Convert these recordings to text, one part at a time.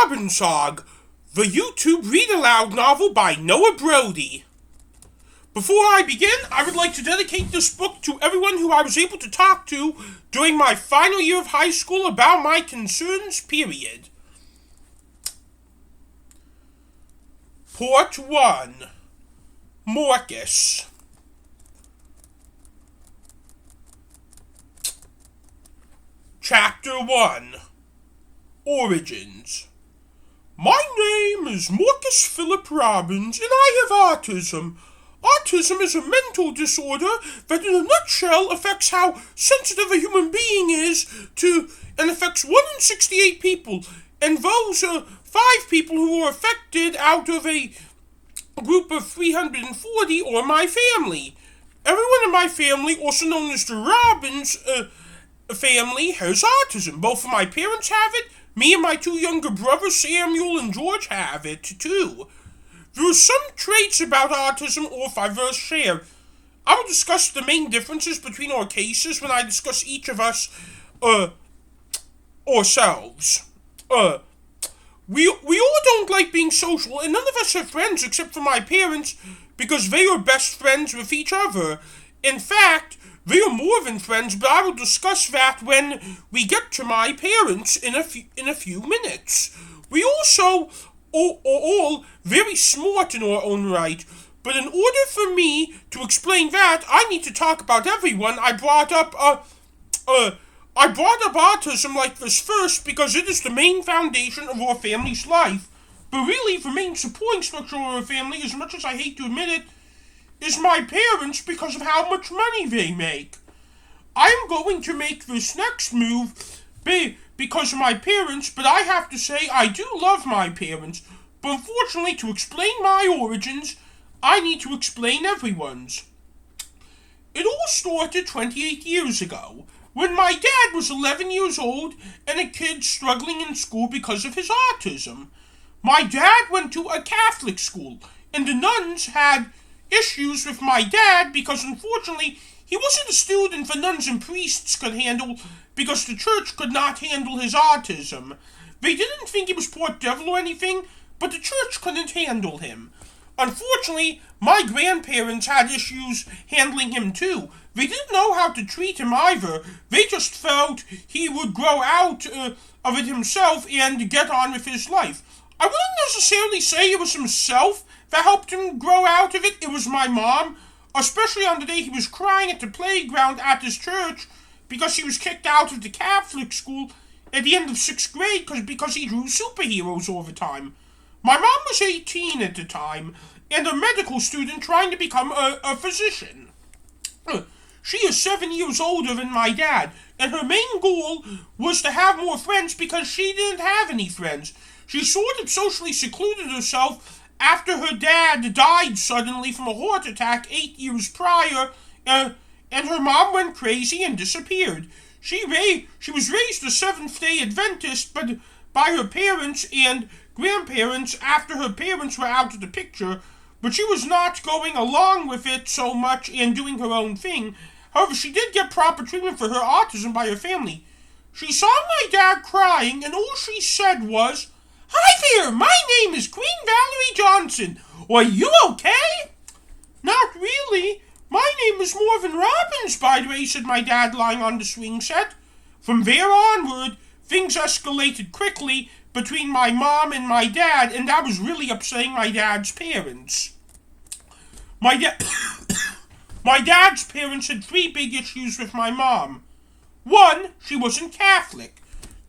Robbinsog, the YouTube read-aloud novel by Noah Brody. Before I begin, I would like to dedicate this book to everyone who I was able to talk to during my final year of high school about my concerns, period. Part 1. Marcus. Chapter 1. Origins. My name is Marcus Philip Robbins, and I have autism. Autism is a mental disorder that in a nutshell affects how sensitive a human being is to, and affects 1 in 68 people, and those are 5 people who are affected out of a group of 340 or my family. Everyone in my family, also known as the Robbins family, has autism. Both of my parents have it. Me and my 2 younger brothers, Samuel and George, have it too. There are some traits about autism or diverse share. I will discuss the main differences between our cases when I discuss each of us, ourselves. We all don't like being social, and none of us are friends except for my parents, because they are best friends with each other. In fact, they are more than friends, but I will discuss that when we get to my parents in a few minutes. We also are all very smart in our own right, but in order for me to explain that, I need to talk about everyone. I brought up autism like this first because it is the main foundation of our family's life. But really, the main supporting structure of our family, as much as I hate to admit it, is my parents because of how much money they make. I am going to make this next move because of my parents, but I have to say I do love my parents. But unfortunately, to explain my origins, I need to explain everyone's. It all started 28 years ago, when my dad was 11 years old and a kid struggling in school because of his autism. My dad went to a Catholic school, and the nuns had issues with my dad because unfortunately he wasn't a student the nuns and priests could handle because the church could not handle his autism. They didn't think he was part devil or anything, but the church couldn't handle him. Unfortunately, my grandparents had issues handling him too. They didn't know how to treat him either. They just felt he would grow out of it himself and get on with his life. I wouldn't necessarily say it was himself that helped him grow out of it. It was my mom, especially on the day he was crying at the playground at his church because he was kicked out of the Catholic school at the end of 6th grade because he drew superheroes all the time. My mom was 18 at the time and a medical student trying to become a physician. She is 7 years older than my dad, and her main goal was to have more friends because she didn't have any friends. She sort of socially secluded herself after her dad died suddenly from a heart attack 8 years prior, and her mom went crazy and disappeared. She was raised a Seventh-day Adventist but by her parents and grandparents after her parents were out of the picture, but she was not going along with it so much and doing her own thing. However, she did get proper treatment for her autism by her family. She saw my dad crying, and all she said was, "Hi there, my name is Queen Valerie Johnson. Are you okay?" "Not really. My name is Marvin Robbins, by the way," said my dad lying on the swing set. From there onward, things escalated quickly between my mom and my dad, and that was really upsetting my dad's parents. My dad's parents had 3 big issues with my mom. 1, she wasn't Catholic.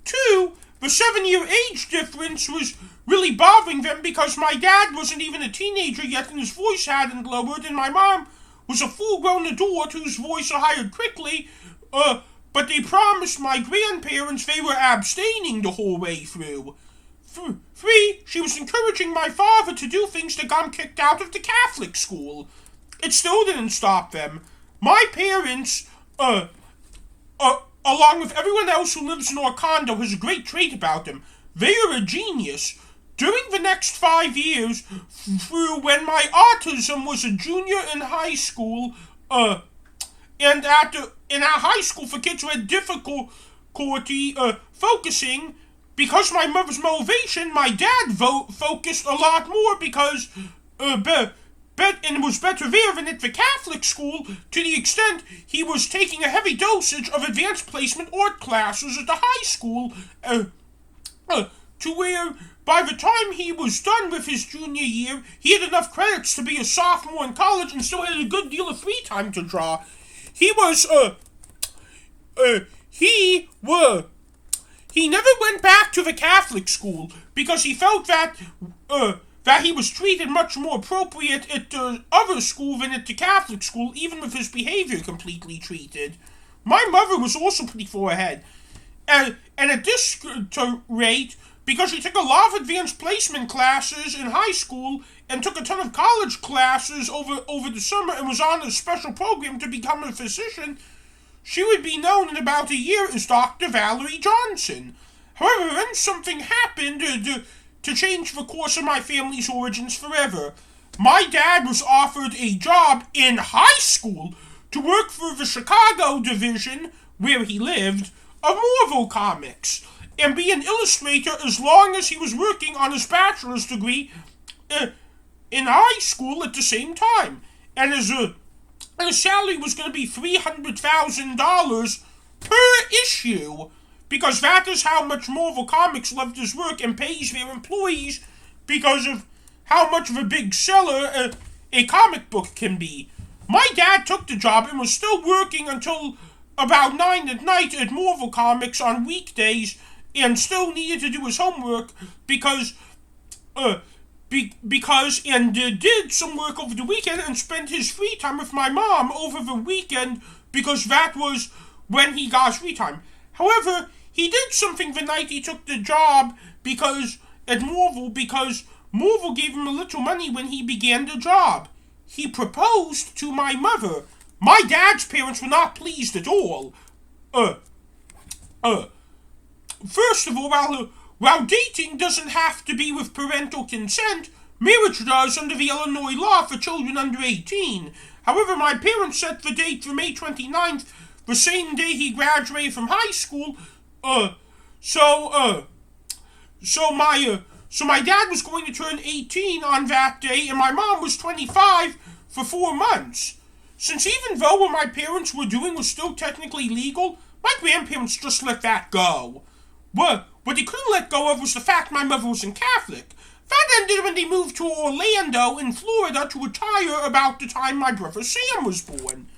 2, the 7-year age difference was really bothering them because my dad wasn't even a teenager yet and his voice hadn't lowered, and my mom was a full-grown adult whose voice hired quickly, but they promised my grandparents they were abstaining the whole way through. 3, she was encouraging my father to do things that got him kicked out of the Catholic school. It still didn't stop them. My parents, along with everyone else who lives in our condo, has a great trait about them. They are a genius. During the next 5 years, through when my autism was a junior in high school, and in our high school for kids who had difficulty focusing, because my mother's motivation, my dad focused a lot more because and was better there than at the Catholic school, to the extent he was taking a heavy dosage of advanced placement art classes at the high school, to where by the time he was done with his junior year, he had enough credits to be a sophomore in college and still had a good deal of free time to draw. He never went back to the Catholic school because he felt that he was treated much more appropriate at the other school than at the Catholic school, even with his behavior completely treated. My mother was also pretty far ahead. And at this rate, because she took a lot of advanced placement classes in high school and took a ton of college classes over the summer and was on a special program to become a physician, she would be known in about a year as Dr. Valerie Johnson. However, then something happened to change the course of my family's origins forever. My dad was offered a job in high school to work for the Chicago division, where he lived, of Marvel Comics, and be an illustrator as long as he was working on his bachelor's degree in high school at the same time. And his salary was going to be $300,000 per issue, because that is how much Marvel Comics loved his work and pays their employees because of how much of a big seller a comic book can be. My dad took the job and was still working until about 9 at night at Marvel Comics on weekdays, and still needed to do his homework because did some work over the weekend and spent his free time with my mom over the weekend because that was when he got free time. However, he did something the night he took the job because Marvel gave him a little money when he began the job. He proposed to my mother. My dad's parents were not pleased at all. First of all, while dating doesn't have to be with parental consent, marriage does under the Illinois law for children under 18. However, my parents set the date for May 29th, the same day he graduated from high school. So my dad was going to turn 18 on that day, and my mom was 25 for 4 months. Since even though what my parents were doing was still technically legal, my grandparents just let that go. What they couldn't let go of was the fact my mother wasn't Catholic. That ended when they moved to Orlando in Florida to retire about the time my brother Sam was born.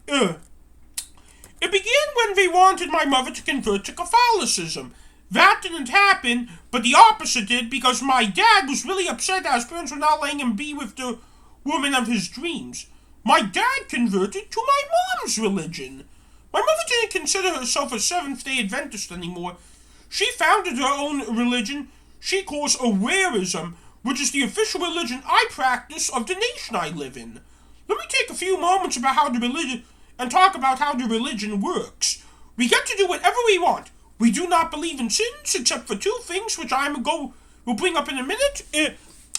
It began when they wanted my mother to convert to Catholicism. That didn't happen, but the opposite did, because my dad was really upset that his parents were not letting him be with the woman of his dreams. My dad converted to my mom's religion. My mother didn't consider herself a Seventh-day Adventist anymore. She founded her own religion she calls Awareism, which is the official religion I practice of the nation I live in. Let me take a few moments about how the religion and talk about how the religion works. We get to do whatever we want. We do not believe in sins except for 2 things, which will bring up in a minute.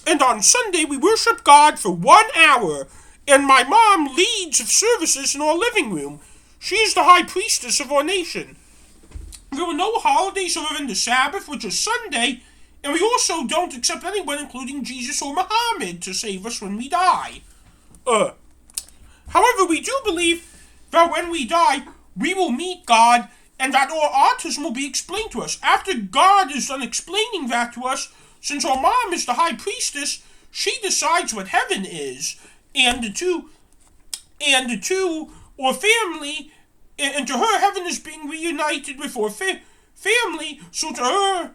And on Sunday we worship God for 1 hour, and my mom leads services in our living room. She is the high priestess of our nation. There are no holidays other than the Sabbath, which is Sunday, and we also don't accept anyone, including Jesus or Muhammad, to save us when we die. However, we do believe that when we die, we will meet God, and that our autism will be explained to us. After God is done explaining that to us, since our mom is the high priestess, she decides what heaven is, and to our family, and to her, heaven is being reunited with our family, so to her,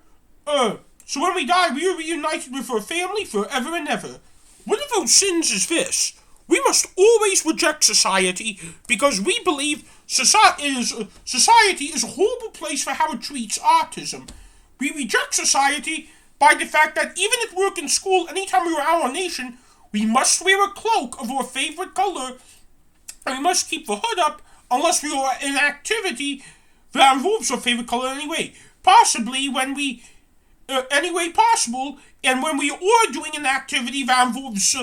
so when we die, we are reunited with our family forever and ever. One of those sins is this: we must always reject society, because we believe society is a horrible place for how it treats autism. We reject society by the fact that even at work and school, anytime we are out on nation, we must wear a cloak of our favorite color, and we must keep the hood up unless we are in activity that involves our favorite color anyway. Possibly when we, possible, and when we are doing an activity that involves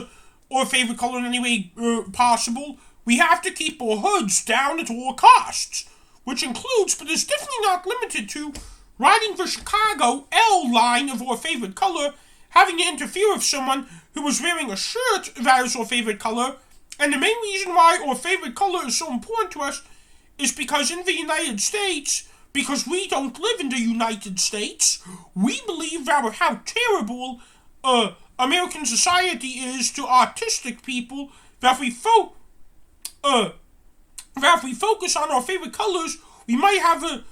our favorite color in any way possible, we have to keep our hoods down at all costs, which includes, but is definitely not limited to, riding the Chicago L line of our favorite color, having to interfere with someone who was wearing a shirt that is our favorite color. And the main reason why our favorite color is so important to us is because in the United States, because we don't live in the United States, we believe that with how terrible American society is to autistic people, that if we focus on our favorite colors, we might have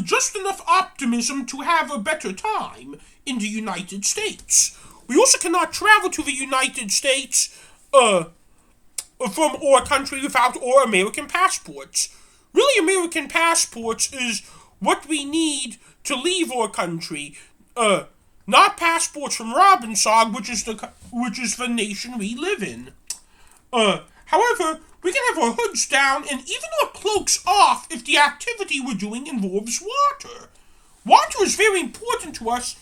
just enough optimism to have a better time in the United States. We also cannot travel to the United States from our country without our American passports. Really, American passports is what we need to leave our country. Not passports from Robbins-Og, which is the nation we live in. However, we can have our hoods down and even our cloaks off if the activity we're doing involves water. Water is very important to us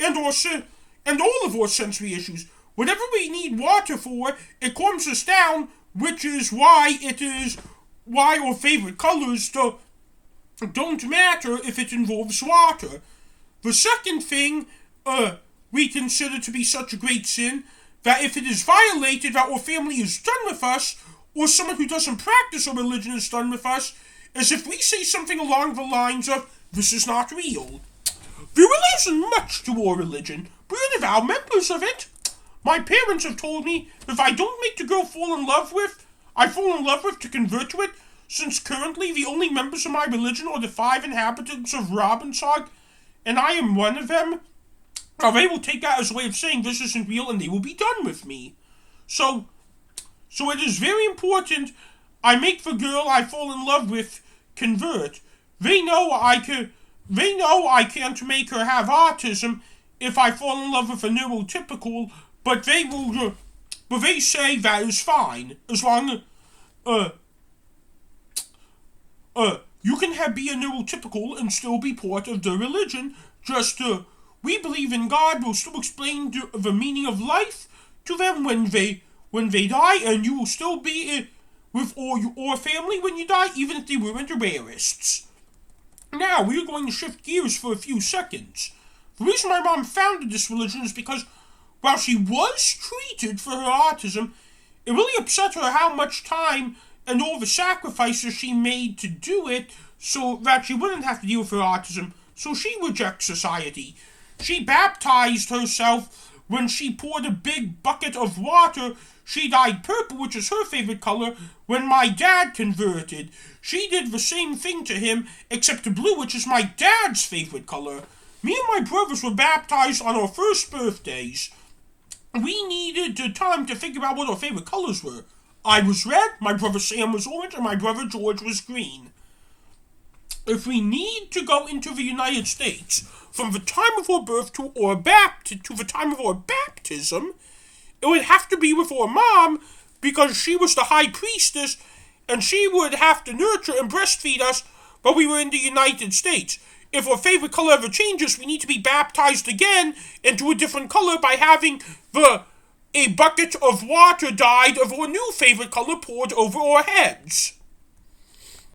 and all of our sensory issues. Whatever we need water for, it calms us down, which is why our favorite colors don't matter if it involves water. The second thing we consider to be such a great sin, that if it is violated, that our family is done with us, or someone who doesn't practice our religion is done with us, is if we say something along the lines of, "This is not real." There really isn't much to our religion. We're devout members of it. My parents have told me if I don't make the girl I fall in love with to convert to it, since currently the only members of my religion are the 5 inhabitants of Robbinsog, and I am one of them, they will take that as a way of saying this isn't real and they will be done with me. So it is very important I make the girl I fall in love with convert. They know I can't make her have autism if I fall in love with a neurotypical, but they say that is fine as long you can be a neurotypical and still be part of the religion. We believe in God. We'll still explain the meaning of life to them when they die, and you will still be with your family when you die, even if they weren't the rarists. Now, we are going to shift gears for a few seconds. The reason my mom founded this religion is because while she was treated for her autism, it really upset her how much time and all the sacrifices she made to do it so that she wouldn't have to deal with her autism. So she rejects society. She baptized herself when she poured a big bucket of water. She dyed purple, which is her favorite color, when my dad converted. She did the same thing to him, except the blue, which is my dad's favorite color. Me and my brothers were baptized on our first birthdays. We needed the time to figure out what our favorite colors were. I was red, my brother Sam was orange, and my brother George was green. If we need to go into the United States from the time of our birth to the time of our baptism, it would have to be with our mom, because she was the high priestess, and she would have to nurture and breastfeed us while we were in the United States. If our favorite color ever changes, we need to be baptized again into a different color by having a bucket of water dyed of our new favorite color poured over our heads.